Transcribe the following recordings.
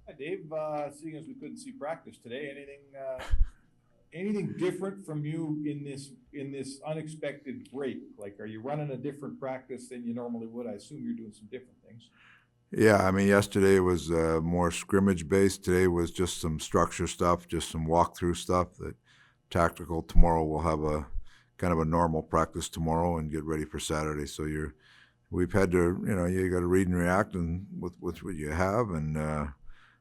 Hi, Dave. Seeing as we couldn't see practice today, anything different from you in this unexpected break? Like, are you running a different practice than you normally would? I assume you're doing some different things. Yeah, I mean, yesterday was more scrimmage based. Today was just some structure stuff, just some walkthrough stuff. That tactical. Tomorrow we'll have a kind of a normal practice tomorrow and get ready for Saturday. So we've had to, you got to read and react and with what you have and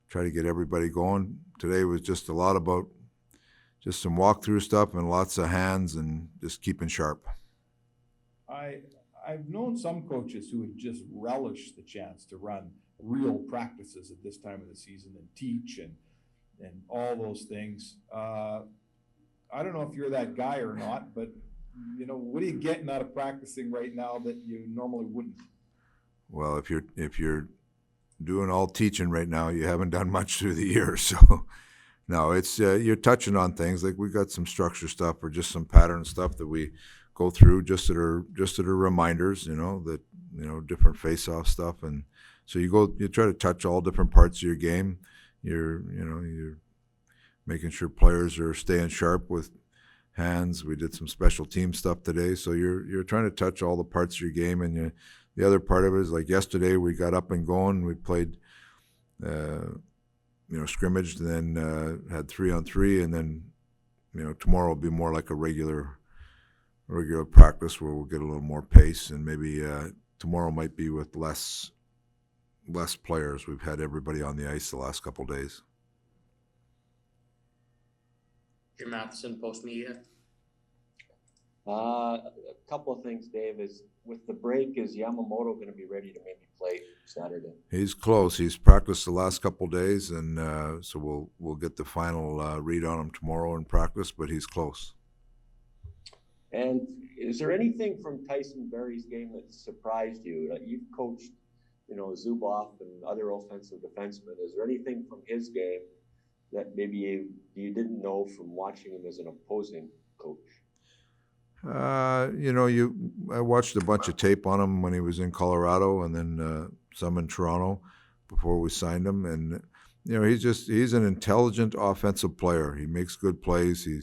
try to get everybody going. Today was just a lot about just some walkthrough stuff and lots of hands and just keeping sharp. I I've known some coaches who would just relish the chance to run real practices at this time of the season and teach and all those things. I don't know if you're that guy or not, but what are you getting out of practicing right now that you normally wouldn't? Well, if you're doing all teaching right now, you haven't done much through the year. So no, it's you're touching on things like we got some structure stuff or just some pattern stuff that we go through just that are reminders, that different face-off stuff, and so you try to touch all different parts of your game. You're making sure players are staying sharp with hands. We did some special team stuff today, so you're trying to touch all the parts of your game, and the other part of it is like yesterday we got up and going. We played. Scrimmaged, and then had 3-on-3, and then tomorrow will be more like a regular practice where we'll get a little more pace, and maybe tomorrow might be with less players. We've had everybody on the ice the last couple of days. Jim Matheson, Post Media. A couple of things, Dave. Is with the break, is Yamamoto going to be ready to maybe play Saturday? He's close. He's practiced the last couple of days, and so we'll get the final read on him tomorrow in practice. But he's close. And is there anything from Tyson Berry's game that surprised you? You've coached, Zubov and other offensive defensemen. Is there anything from his game that maybe you didn't know from watching him as an opposing coach? I watched a bunch of tape on him when he was in Colorado, and then some in Toronto before we signed him. And he's an intelligent offensive player. He makes good plays. He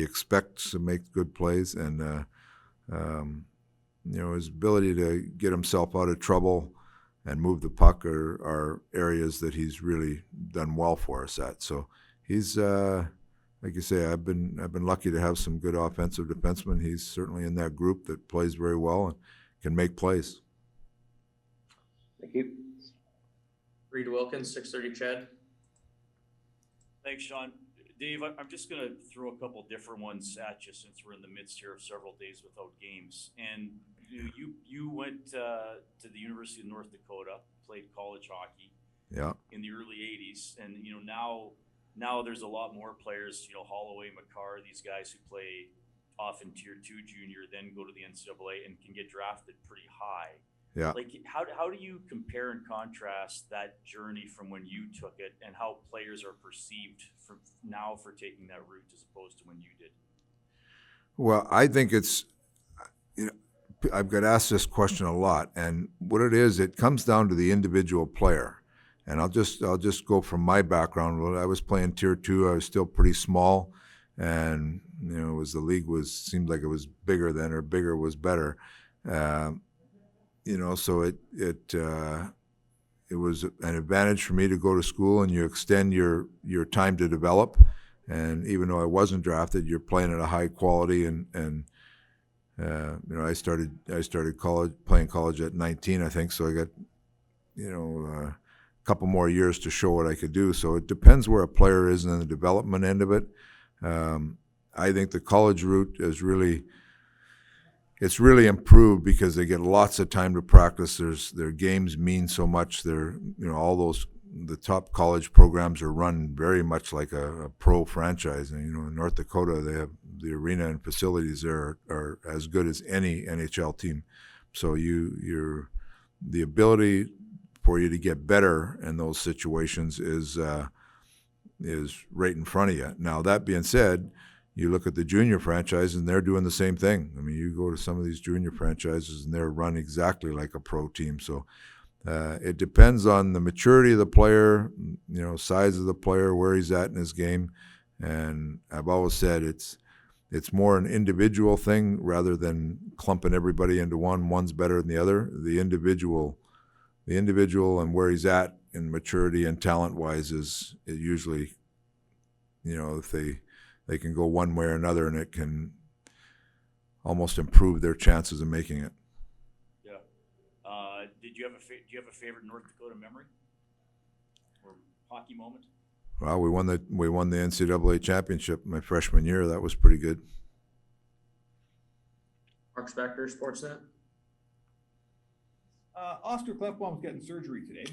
expects to make good plays, and his ability to get himself out of trouble and move the puck are areas that he's really done well for us at. So he's. Like you say, I've been lucky to have some good offensive defensemen. He's certainly in that group that plays very well and can make plays. Thank you. Reed Wilkins, 6:30 Chad. Thanks, Sean. Dave, I'm just going to throw a couple different ones at you since we're in the midst here of several days without games. And you went to the University of North Dakota, played college hockey in the early 80s. And, now there's a lot more players, Holloway, McCarr, these guys who play often Tier 2 junior, then go to the NCAA and can get drafted pretty high. Yeah. Like, how do you compare and contrast that journey from when you took it and how players are perceived for taking that route as opposed to when you did? Well, I think it's, I've got asked this question a lot, and what it is, it comes down to the individual player. And I'll just go from my background. When I was playing Tier 2, I was still pretty small, and the league seemed like it was bigger then, or bigger was better. So it was an advantage for me to go to school, and you extend your time to develop. And even though I wasn't drafted, you're playing at a high quality, and I started playing college at 19, I think. So I got couple more years to show what I could do. So it depends where a player is in the development end of it. I think the college route is really improved because they get lots of time to practice. Their games mean so much. The top college programs are run very much like a pro franchise. And in North Dakota, they have the arena and facilities there are as good as any NHL team. So the ability for you to get better in those situations is right in front of you. Now, that being said, you look at the junior franchises, and they're doing the same thing. I mean, you go to some of these junior franchises, and they're run exactly like a pro team. So It depends on the maturity of the player, size of the player, where he's at in his game. And I've always said it's more an individual thing rather than clumping everybody into one. One's better than the other. The individual and where he's at in maturity and talent-wise is usually, if they can go one way or another, and it can almost improve their chances of making it. Yeah. Do you have a favorite North Dakota memory or hockey moment? Well, we won the NCAA championship my freshman year. That was pretty good. Mark Spector, Sportsnet. Oscar Clefbaum's getting surgery today.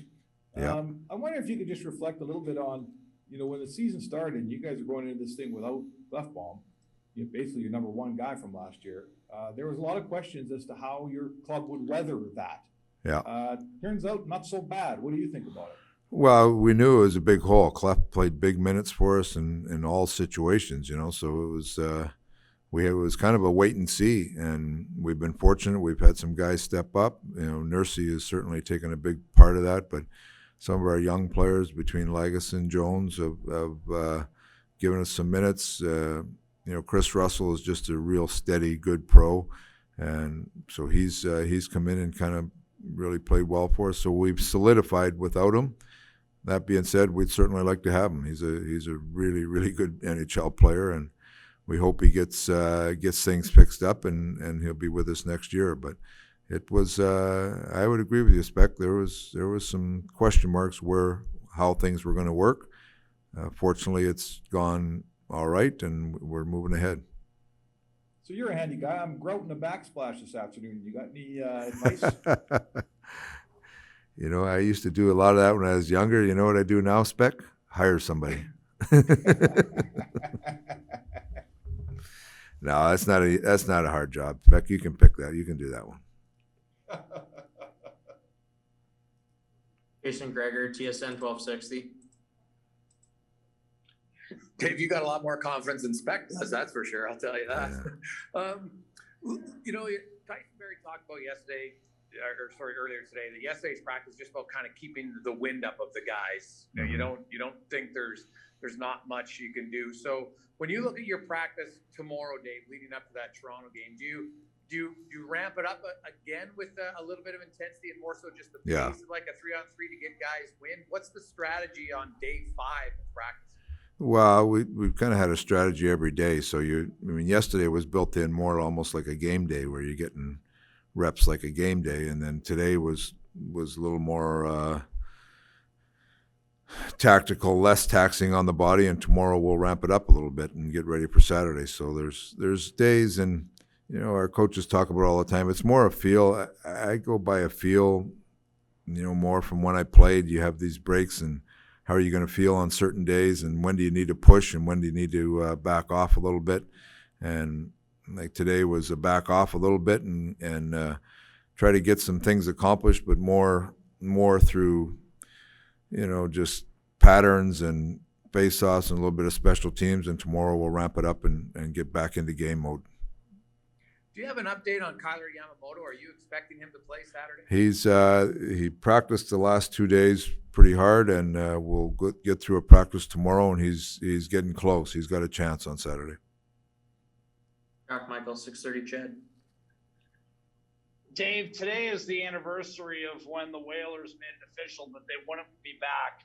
Yeah. I wonder if you could just reflect a little bit on, when the season started and you guys are going into this thing without Clefbaum, basically your number one guy from last year. There was a lot of questions as to how your club would weather that. Yeah. Turns out not so bad. What do you think about it? Well, we knew it was a big hole. Clef played big minutes for us in all situations, so it was it was kind of a wait and see, and we've been fortunate. We've had some guys step up. Nursey has certainly taken a big part of that, but some of our young players between Lagus and Jones have given us some minutes. Chris Russell is just a real steady, good pro, and so he's come in and kind of really played well for us. So we've solidified without him. That being said, we'd certainly like to have him. He's a really, really good NHL player, and we hope he gets things fixed up and he'll be with us next year. But it was I would agree with you, Spec. There was some question marks how things were going to work. Fortunately, it's gone all right, and we're moving ahead. So you're a handy guy. I'm grouting a backsplash this afternoon. You got any advice? I used to do a lot of that when I was younger. You know what I do now, Spec? Hire somebody. No, that's not a hard job. Spec, you can pick that. You can do that one. Jason Gregor, TSN 1260. Dave, you got a lot more confidence than Spec does, that's for sure. I'll tell you that. Yeah. Tyson Berry talked about earlier today, that yesterday's practice is just about kind of keeping the wind up of the guys. Mm-hmm. You don't think there's not much you can do. So when you look at your practice tomorrow, Dave, leading up to that Toronto game, do you ramp it up again with a little bit of intensity and more so just the pace of like a 3-on-3 to get guys win? What's the strategy on day 5 of practice? Well, we've kind of had a strategy every day. So yesterday was built in more almost like a game day where you're getting reps like a game day, and then today was a little more tactical, less taxing on the body, and tomorrow we'll ramp it up a little bit and get ready for Saturday. So there's days, and our coaches talk about it all the time. It's more a feel. I go by a feel, more from when I played. You have these breaks, and how are you going to feel on certain days, and when do you need to push, and when do you need to back off a little bit? And like today was a back off a little bit and try to get some things accomplished, but more through, just patterns and face-offs and a little bit of special teams. And tomorrow we'll ramp it up and get back into game mode. Do you have an update on Kyler Yamamoto? Are you expecting him to play Saturday? He practiced the last 2 days pretty hard, and we'll get through a practice tomorrow, and he's getting close. He's got a chance on Saturday. Jack Michael, 630 Chad. Dave, today is the anniversary of when the Whalers made it official that they wouldn't be back.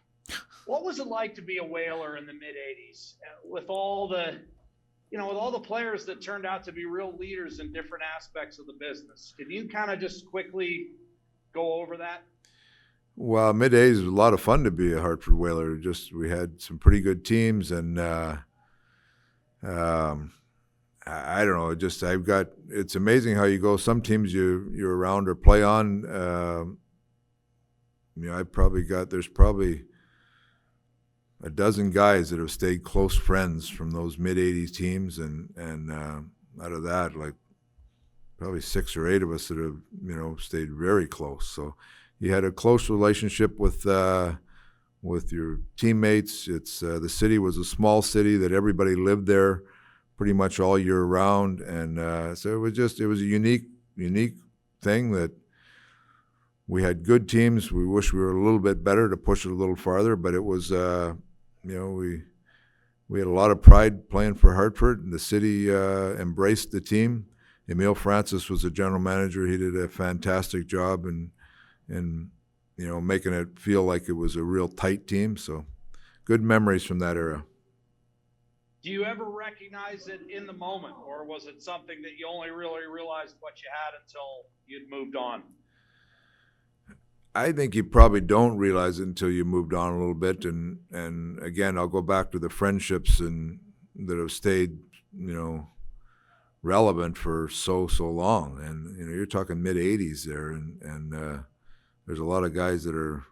What was it like to be a Whaler in the mid-'80s with all the players that turned out to be real leaders in different aspects of the business? Can you kind of just quickly go over that? Well, mid-'80s was a lot of fun to be a Hartford Whaler. We had some pretty good teams, and I don't know. It's amazing how you go. Some teams you're around or play on. There's probably a dozen guys that have stayed close friends from those mid-'80s teams, and out of that, like probably 6 or 8 of us that have stayed very close. So you had a close relationship with your teammates. It's the city was a small city that everybody lived there pretty much all year round, and so it was a unique thing that we had good teams. We wish we were a little bit better to push it a little farther, but it was, we had a lot of pride playing for Hartford, and the city embraced the team. Emile Francis was the general manager. He did a fantastic job in making it feel like it was a real tight team. So good memories from that era. Do you ever recognize it in the moment, or was it something that you only really realized what you had until you'd moved on? I think you probably don't realize it until you moved on a little bit. And again, I'll go back to the friendships that have stayed, relevant for so long. And, you're talking mid-'80s there. And there's a lot of guys that are,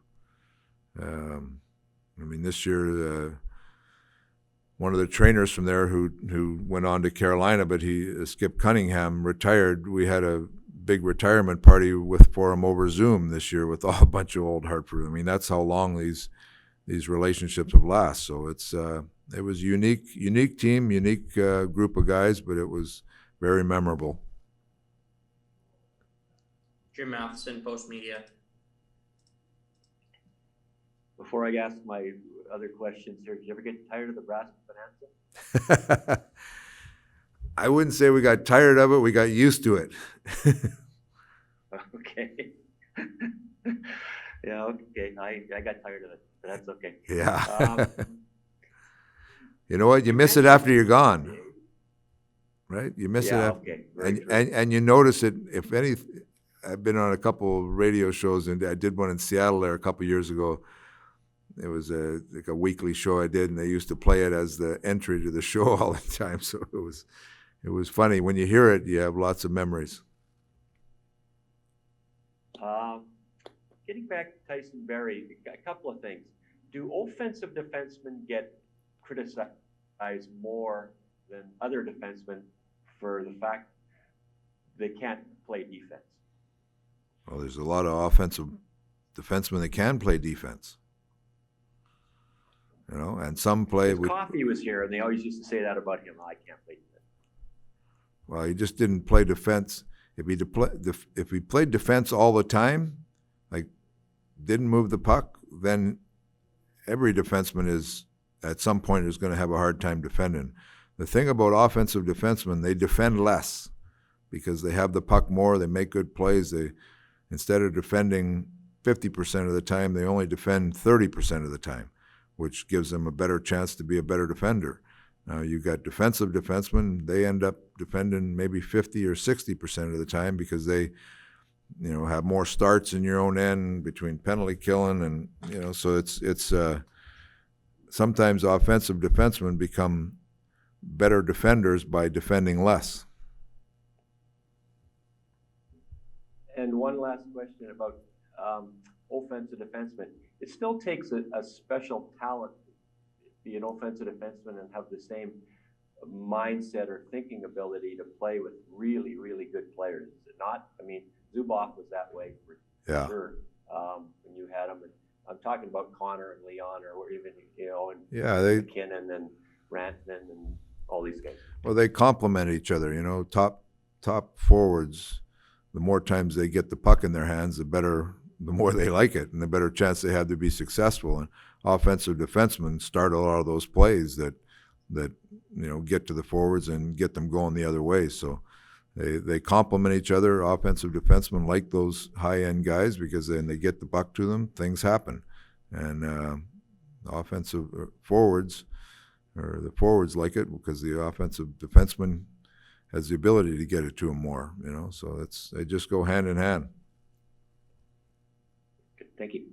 this year, one of the trainers from there who went on to Carolina, but Skip Cunningham, retired. We had a big retirement party for him over Zoom this year with a bunch of old Hartford. That's how long these relationships have lasted. So it was unique team, unique group of guys, but it was very memorable. Jim Matheson, Post Media. Before I ask my other questions here, did you ever get tired of the brass bonanza? I wouldn't say we got tired of it. We got used to it. Okay. Yeah, okay. I got tired of it, but that's okay. Yeah. You know what? You miss it after you're gone, right? You miss it after, okay. and you notice it. If any, I've been on a couple of radio shows, and I did one in Seattle there a couple of years ago. It was like a weekly show I did, and they used to play it as the entry to the show all the time. So it was funny. When you hear it, you have lots of memories. Getting back to Tyson Barrie, a couple of things. Do offensive defensemen get criticized more than other defensemen for the fact they can't play defense? Well, there's a lot of offensive defensemen that can play defense. And some play. Coffey was here, and they always used to say that about him. I can't play defense. Well, he just didn't play defense. If he played defense all the time, like didn't move the puck, then every defenseman is at some point is going to have a hard time defending. The thing about offensive defensemen, they defend less because they have the puck more. They make good plays. They, instead of defending 50% of the time, they only defend 30% of the time, which gives them a better chance to be a better defender. Now, you've got defensive defensemen, they end up defending maybe 50 or 60% of the time because they, have more starts in your own end between penalty killing and, so it's sometimes offensive defensemen become better defenders by defending less. And one last question about offensive defensemen. It still takes a special talent to be an offensive defenseman and have the same mindset or thinking ability to play with really, really good players. Is it not? Zubov was that way for sure when you had him. And I'm talking about Connor and Leon, or even and McKinnon and Rantanen and all these guys. Well, they complement each other. Top forwards. The more times they get the puck in their hands, the more they like it, and the better chance they have to be successful. And offensive defensemen start a lot of those plays that get to the forwards and get them going the other way. So they complement each other. Offensive defensemen like those high-end guys because then they get the puck to them, things happen. And offensive forwards, or the forwards like it because the offensive defenseman has the ability to get it to them more, so they just go hand in hand. Thank you.